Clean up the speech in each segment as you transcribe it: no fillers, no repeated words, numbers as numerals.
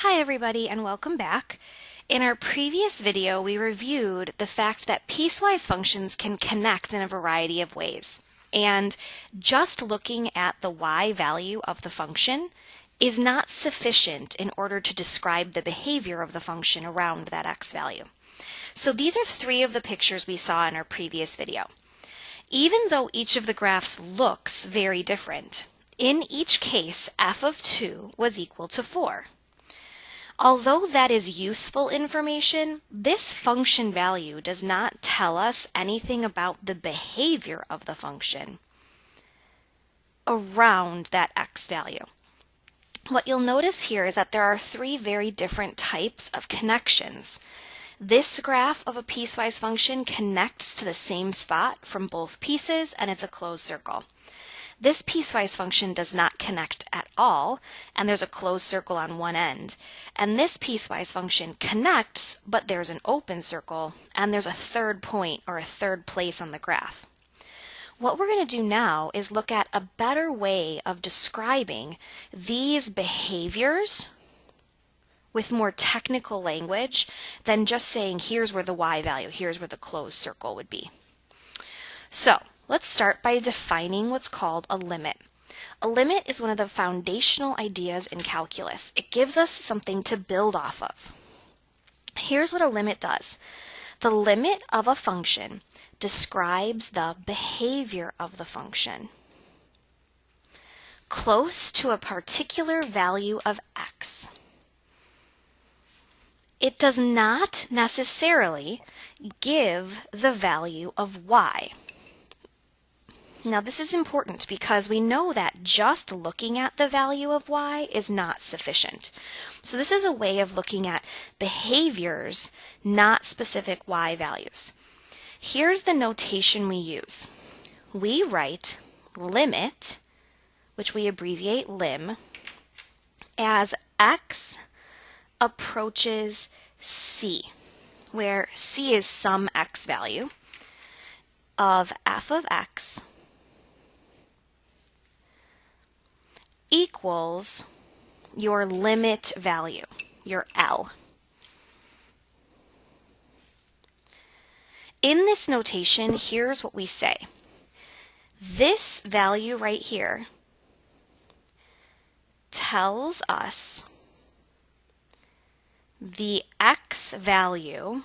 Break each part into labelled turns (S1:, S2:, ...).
S1: Hi everybody and welcome back. In our previous video, we reviewed the fact that piecewise functions can connect in a variety of ways. And just looking at the y value of the function is not sufficient in order to describe the behavior of the function around that x value. So these are three of the pictures we saw in our previous video. Even though each of the graphs looks very different, in each case f of 2 was equal to 4. Although that is useful information, this function value does not tell us anything about the behavior of the function around that x value. What you'll notice here is that there are three very different types of connections. This graph of a piecewise function connects to the same spot from both pieces, and it's a closed circle. This piecewise function does not connect at all, and there's a closed circle on one end. And this piecewise function connects, but there's an open circle, and there's a third point or a third place on the graph. What we're going to do now is look at a better way of describing these behaviors with more technical language than just saying here's where the y value, here's where the closed circle would be. So, let's start by defining what's called a limit. A limit is one of the foundational ideas in calculus. It gives us something to build off of. Here's what a limit does. The limit of a function describes the behavior of the function close to a particular value of x. It does not necessarily give the value of y. Now this is important because we know that just looking at the value of y is not sufficient. So this is a way of looking at behaviors, not specific y values. Here's the notation we use. We write limit, which we abbreviate lim, as x approaches c, where c is some x value of f of x equals your limit value, your L. In this notation, here's what we say. This value right here tells us the x value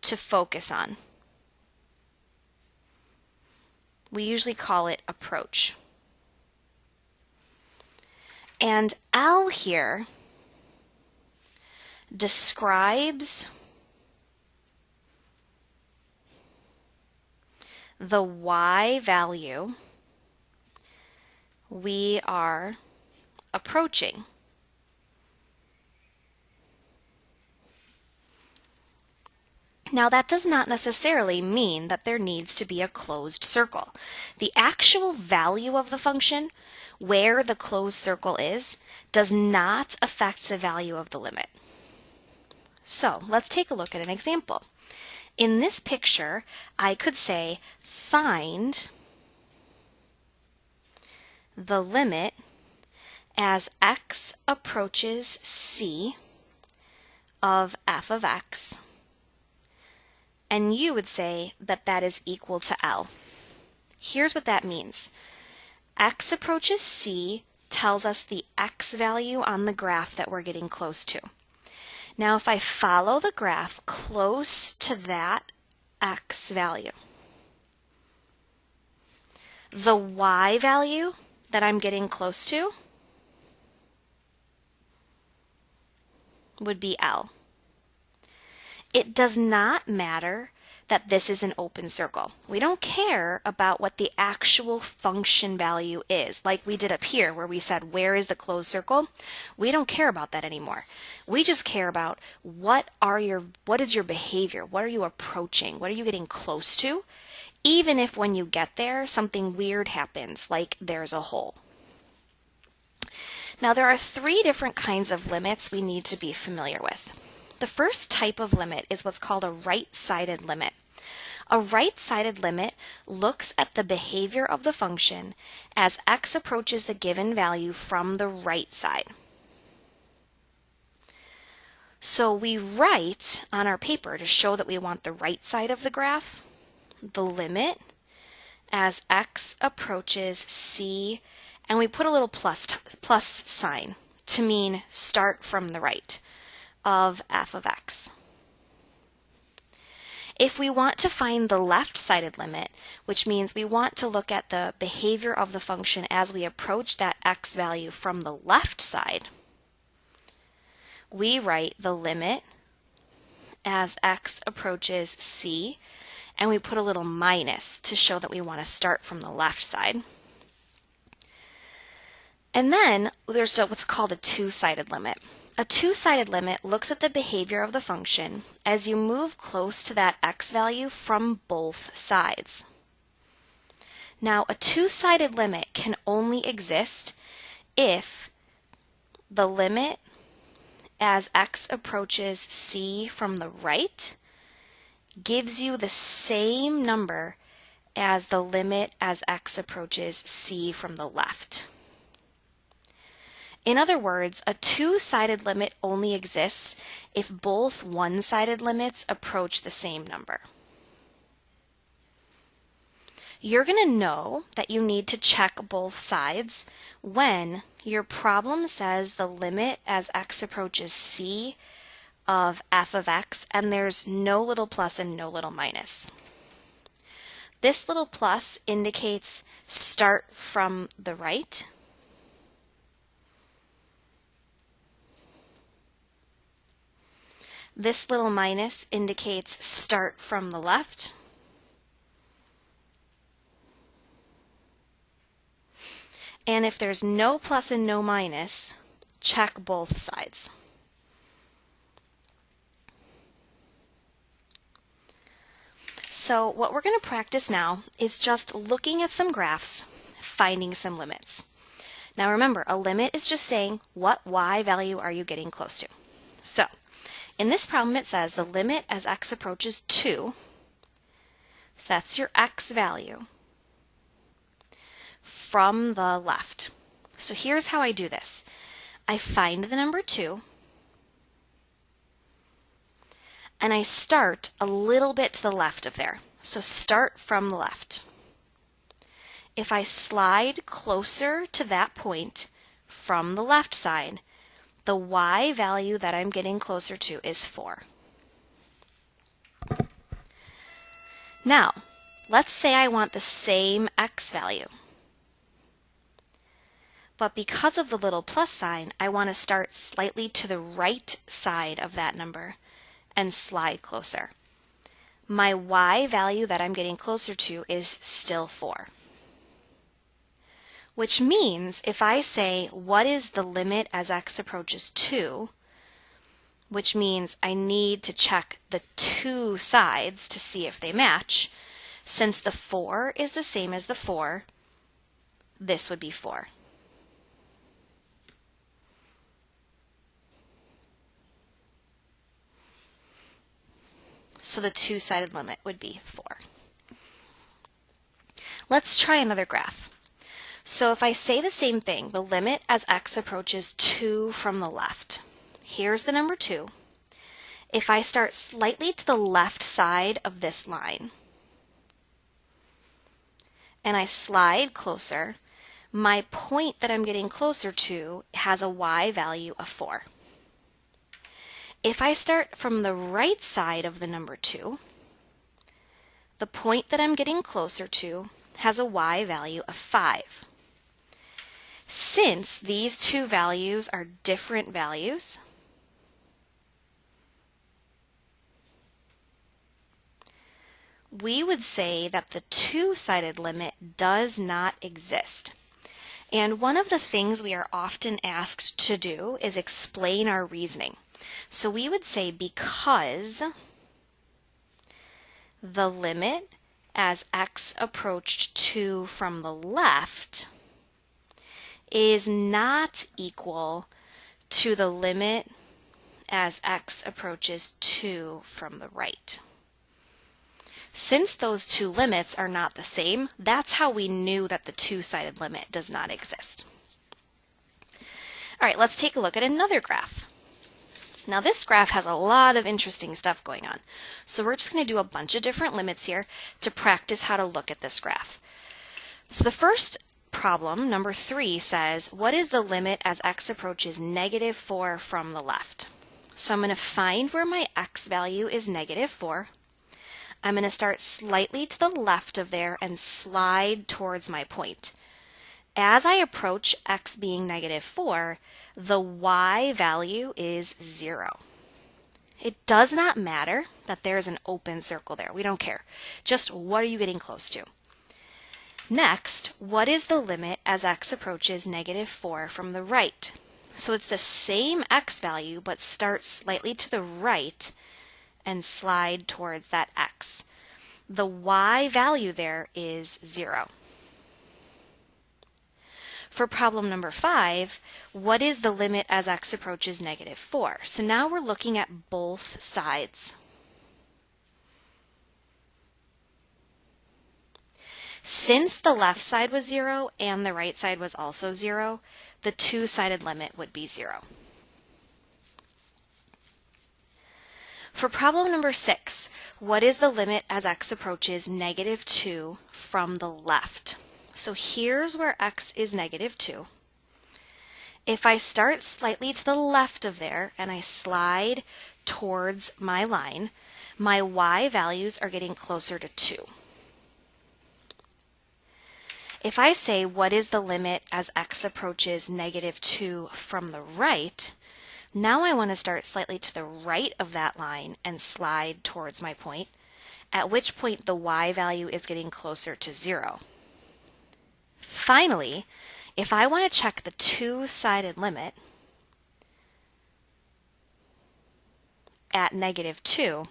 S1: to focus on. We usually call it approach. And L here describes the y value we are approaching. Now that does not necessarily mean that there needs to be a closed circle. The actual value of the function, where the closed circle is, does not affect the value of the limit. So let's take a look at an example. In this picture, I could say find the limit as x approaches c of f of x, and you would say that that is equal to L. Here's what that means. X approaches c tells us the x value on the graph that we're getting close to. Now if I follow the graph close to that x value, the y value that I'm getting close to would be L. It does not matter that this is an open circle. We don't care about what the actual function value is, like we did up here where we said where is the closed circle. We don't care about that anymore. We just care about what is your behavior, what are you approaching, what are you getting close to, even if when you get there something weird happens, like there's a hole. Now there are three different kinds of limits we need to be familiar with. The first type of limit is what's called a right-sided limit. A right-sided limit looks at the behavior of the function as x approaches the given value from the right side. So we write on our paper to show that we want the right side of the graph, the limit as x approaches c, and we put a little plus sign to mean start from the right of f of x. If we want to find the left-sided limit, which means we want to look at the behavior of the function as we approach that x value from the left side, we write the limit as x approaches c, and we put a little minus to show that we want to start from the left side. And then there's what's called a two-sided limit. A two-sided limit looks at the behavior of the function as you move close to that x value from both sides. Now, a two-sided limit can only exist if the limit as x approaches c from the right gives you the same number as the limit as x approaches c from the left. In other words, a two-sided limit only exists if both one-sided limits approach the same number. You're going to know that you need to check both sides when your problem says the limit as x approaches c of f of x, and there's no little plus and no little minus. This little plus indicates start from the right. This little minus indicates start from the left. And if there's no plus and no minus, check both sides. So what we're going to practice now is just looking at some graphs, finding some limits. Now remember, a limit is just saying what y value are you getting close to. So in this problem it says the limit as x approaches 2, so that's your x value, from the left. So here's how I do this. I find the number 2, and I start a little bit to the left of there. So start from the left. If I slide closer to that point from the left side, the y value that I'm getting closer to is 4. Now, let's say I want the same x value. But because of the little plus sign, I want to start slightly to the right side of that number and slide closer. My y value that I'm getting closer to is still 4. Which means if I say, what is the limit as x approaches 2, which means I need to check the two sides to see if they match, since the 4 is the same as the 4, this would be 4. So the two-sided limit would be 4. Let's try another graph. So if I say the same thing, the limit as x approaches 2 from the left. Here's the number 2. If I start slightly to the left side of this line, and I slide closer, my point that I'm getting closer to has a y value of 4. If I start from the right side of the number 2, the point that I'm getting closer to has a y value of 5. Since these two values are different values, we would say that the two-sided limit does not exist. And one of the things we are often asked to do is explain our reasoning. So we would say because the limit as x approached 2 from the left is not equal to the limit as x approaches 2 from the right. Since those two limits are not the same, that's how we knew that the two-sided limit does not exist. All right, let's take a look at another graph. Now this graph has a lot of interesting stuff going on, so we're just going to do a bunch of different limits here to practice how to look at this graph. So the first problem, number 3, says, what is the limit as x approaches -4 from the left? So I'm going to find where my x value is -4. I'm going to start slightly to the left of there and slide towards my point. As I approach x being -4, the y value is 0. It does not matter that there's an open circle there. We don't care. Just what are you getting close to? Next, what is the limit as x approaches -4 from the right? So it's the same x value, but start slightly to the right and slide towards that x. The y value there is 0. For problem number 5, what is the limit as x approaches -4? So now we're looking at both sides. Since the left side was 0 and the right side was also 0, the two-sided limit would be 0. For problem number 6, what is the limit as x approaches -2 from the left? So here's where x is -2. If I start slightly to the left of there and I slide towards my line, my y values are getting closer to 2. If I say what is the limit as x approaches -2 from the right, now I want to start slightly to the right of that line and slide towards my point, at which point the y value is getting closer to 0. Finally, if I want to check the two-sided limit at -2,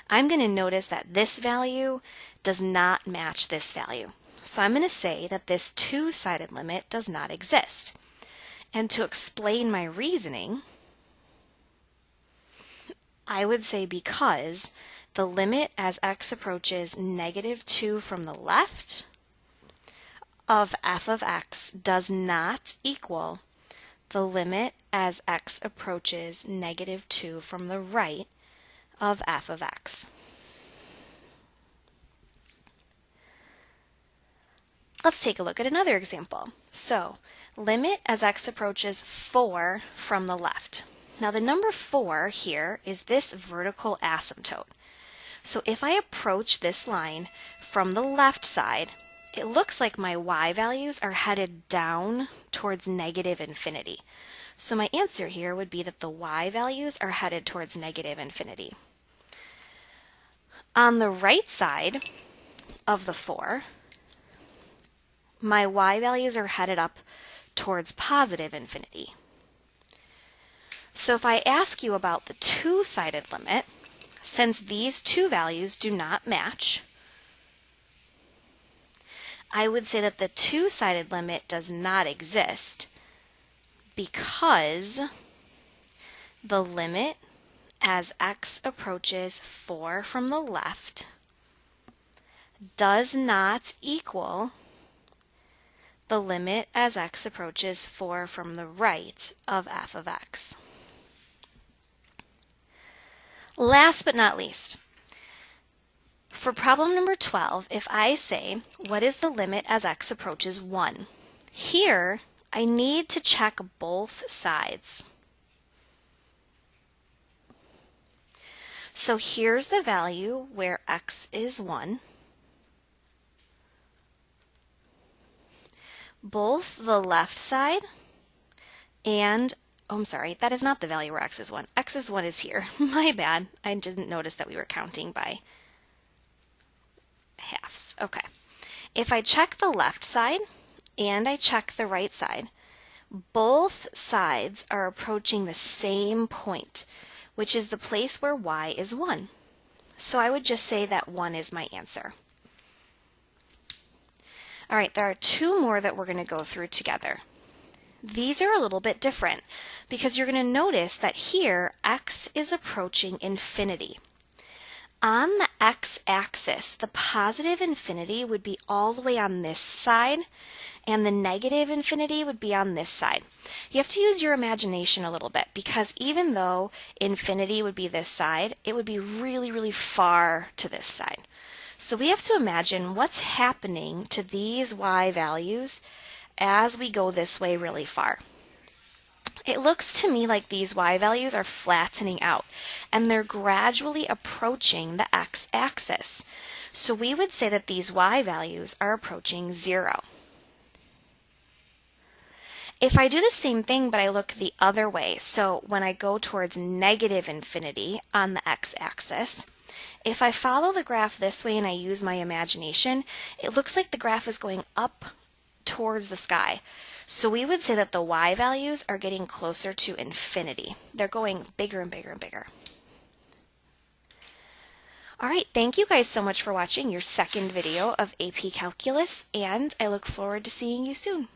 S1: I'm going to notice that this value does not match this value. So I'm going to say that this two-sided limit does not exist. And to explain my reasoning, I would say because the limit as x approaches -2 from the left of f of x does not equal the limit as x approaches -2 from the right of f of x. Let's take a look at another example. So, limit as x approaches 4 from the left. Now the number 4 here is this vertical asymptote. So if I approach this line from the left side, it looks like my y values are headed down towards -infinity. So my answer here would be that the y values are headed towards -infinity. On the right side of the 4, my y values are headed up towards +infinity. So if I ask you about the two-sided limit, since these two values do not match, I would say that the two-sided limit does not exist because the limit as x approaches 4 from the left does not equal the limit as x approaches 4 from the right of f of x. Last but not least, for problem number 12, if I say, what is the limit as x approaches 1? Here, I need to check both sides. So here's the value where x is 1. Both the left side and, oh, I'm sorry, that is not the value where x is 1. X is 1 is here. My bad. I didn't notice that we were counting by halves. Okay. If I check the left side and I check the right side, both sides are approaching the same point, which is the place where y is 1. So I would just say that 1 is my answer. All right, there are two more that we're going to go through together. These are a little bit different because you're going to notice that here x is approaching infinity. On the x-axis, the positive infinity would be all the way on this side, and the negative infinity would be on this side. You have to use your imagination a little bit, because even though infinity would be this side, it would be really, really far to this side. So we have to imagine what's happening to these y values as we go this way really far. It looks to me like these y values are flattening out, and they're gradually approaching the x-axis. So we would say that these y values are approaching 0. If I do the same thing, but I look the other way, so when I go towards negative infinity on the x-axis, if I follow the graph this way and I use my imagination, it looks like the graph is going up towards the sky. So we would say that the y values are getting closer to infinity. They're going bigger and bigger and bigger. All right, thank you guys so much for watching your second video of AP Calculus, and I look forward to seeing you soon.